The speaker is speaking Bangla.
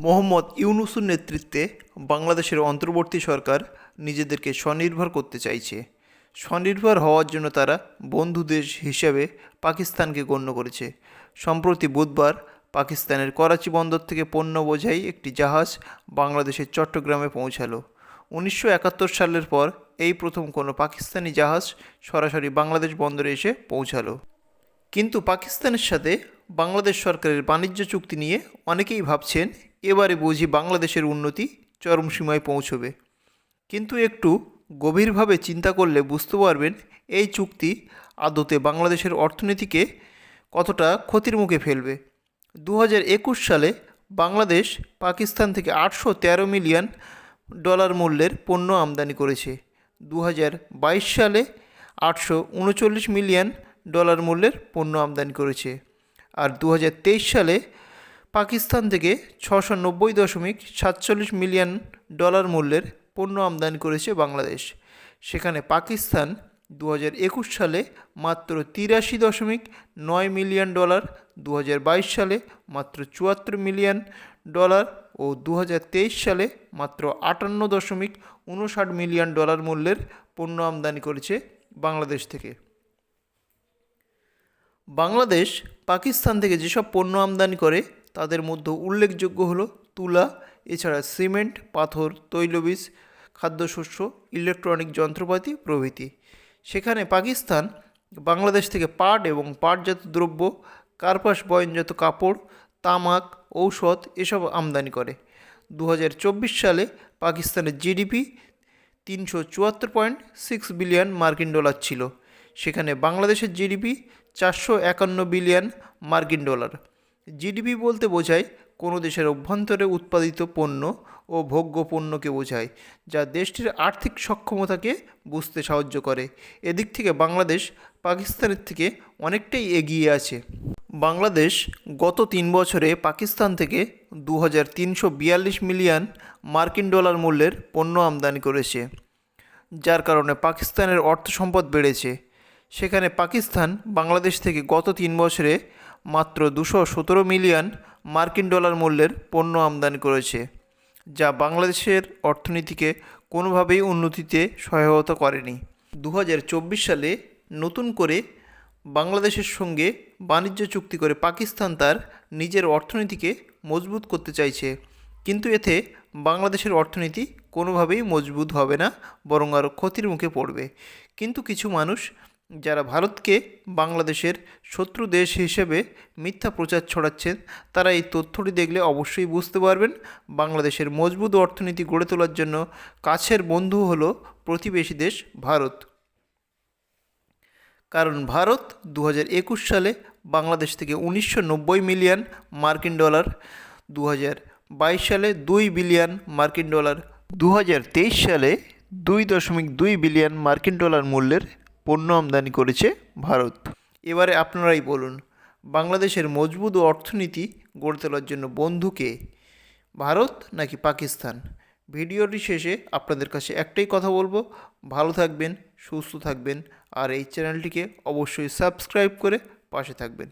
মোহাম্মদ ইউনূসের নেতৃত্বে বাংলাদেশের অন্তর্বর্তী সরকার নিজেদেরকে স্বনির্ভর করতে চাইছে। স্বনির্ভর হওয়ার জন্য তারা বন্ধু দেশ হিসেবে পাকিস্তানকে গণ্য করেছে। সম্প্রতি বুধবার পাকিস্তানের করাচি বন্দর থেকে পণ্য বোঝাই একটি জাহাজ বাংলাদেশের চট্টগ্রামে পৌঁছালো। 1971 সালের পর এই প্রথম কোনো পাকিস্তানি জাহাজ সরাসরি বাংলাদেশ বন্দরে এসে পৌঁছালো। কিন্তু পাকিস্তানের সাথে বাংলাদেশ সরকারের বাণিজ্য চুক্তি নিয়ে অনেকেই ভাবছেন এবারে বুঝি বাংলাদেশের উন্নতি চরম সীমায় পৌঁছবে। কিন্তু একটু গভীরভাবে চিন্তা করলে বুঝতে পারবেন এই চুক্তি আদতে বাংলাদেশের অর্থনীতিকে কতটা ক্ষতির মুখে ফেলবে। 2021 সালে বাংলাদেশ পাকিস্তান থেকে $813 মিলিয়ন মূল্যের পণ্য আমদানি করেছে। 2022 সালে $839 মিলিয়ন মূল্যের পণ্য আমদানি করেছে। আর 2023 সালে পাকিস্তান থেকে $690.47 মিলিয়ন মূল্যের পণ্য আমদানি করেছে বাংলাদেশ। সেখানে পাকিস্তান 2021 সালে মাত্র $83.9 মিলিয়ন, 2022 সালে মাত্র $74 মিলিয়ন ও 2023 সালে মাত্র $58.59 মিলিয়ন মূল্যের পণ্য আমদানি করেছে বাংলাদেশ থেকে। বাংলাদেশ পাকিস্তান থেকে যেসব পণ্য আমদানি করে তাদের মধ্যে উল্লেখযোগ্য হলো তুলা, এছাড়া সিমেন্ট, পাথর, তৈলবীজ, খাদ্যশস্য, ইলেকট্রনিক যন্ত্রপাতি প্রভৃতি। সেখানে পাকিস্তান বাংলাদেশ থেকে পাট এবং পাটজাত দ্রব্য, কার্পাস বয়নজাত কাপড়, তামাক, ঔষধ এসব আমদানি করে। 2024 সালে পাকিস্তানের জিডিপি $374.6 বিলিয়ন ছিল। সেখানে বাংলাদেশের জিডিপি $451 বিলিয়ন। জিডিপি বলতে বোঝায় কোনো দেশের অভ্যন্তরে উৎপাদিত পণ্য ও ভোগ্য পণ্যকে বোঝায়, যা দেশটির আর্থিক সক্ষমতাকে বুঝতে সাহায্য করে। এদিক থেকে বাংলাদেশ পাকিস্তানের থেকে অনেকটাই এগিয়ে আছে। বাংলাদেশ গত 3 বছরে পাকিস্তান থেকে $2342 মিলিয়ন মূল্যের পণ্য আমদানি করেছে, যার কারণে পাকিস্তানের অর্থ সম্পদ বেড়েছে। সেখানে পাকিস্তান বাংলাদেশ থেকে গত 3 বছরে মাত্র $217 মিলিয়ন মূল্যের পণ্য আমদানি করেছে, যা বাংলাদেশের অর্থনীতিকে কোনোভাবেই উন্নতিতে সহায়তা করেনি। 2024 সালে নতুন করে বাংলাদেশের সঙ্গে বাণিজ্য চুক্তি করে পাকিস্তান তার নিজের অর্থনীতিকে মজবুত করতে চাইছে, কিন্তু এতে বাংলাদেশের অর্থনীতি কোনোভাবেই মজবুত হবে না, বরং আরও ক্ষতির মুখে পড়বে। কিন্তু কিছু মানুষ যারা ভারতকে বাংলাদেশের শত্রু দেশ হিসেবে মিথ্যা প্রচার ছড়াচ্ছেন, তারা এই তথ্যটি দেখলে অবশ্যই বুঝতে পারবেন বাংলাদেশের মজবুত অর্থনীতি গড়ে তোলার জন্য কাছের বন্ধু হলো প্রতিবেশী দেশ ভারত। কারণ ভারত 2021 সালে বাংলাদেশ থেকে $1990 মিলিয়ন, 2022 সালে $2 বিলিয়ন, 2023 সালে $2.2 বিলিয়ন মূল্যের পণ্য আমদানি করেছে ভারত। এবারে আপনারাই বলুন, বাংলাদেশের মজবুত অর্থনীতি গড়ে তোলার জন্য বন্ধু কে, ভারত নাকি পাকিস্তান? ভিডিওটি শেষে আপনাদের কাছে একটাই কথা বলবো, ভালো থাকবেন, সুস্থ থাকবেন, আর এই চ্যানেলটিকে অবশ্যই সাবস্ক্রাইব করে পাশে থাকবেন।